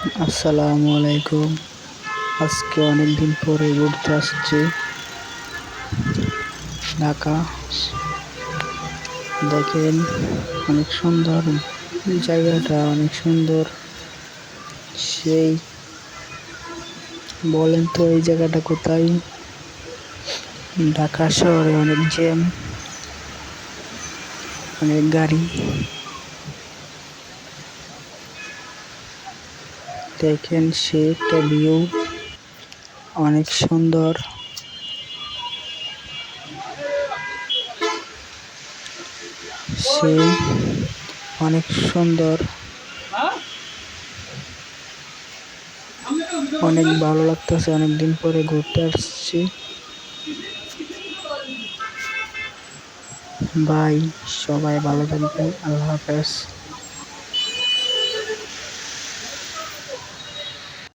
আসসালামু আলাইকুম। আজকে অনেকদিন পরে ঘুরতে আসছি ঢাকা। দেখেন অনেক সুন্দর জায়গাটা, অনেক সুন্দর। সেই বলেন তো এই জায়গাটা কোথায়? ঢাকা শহরে অনেক জ্যাম, অনেক গাড়ি। দেখেন সে একটা ভিউ, অনেক সুন্দর। সেই অনেক সুন্দর, অনেক ভালো লাগতেছে। অনেকদিন পরে ঘুরতে আসছি ভাই। সবাই ভালো থাকবেন। আল্লাহ হাফেজ।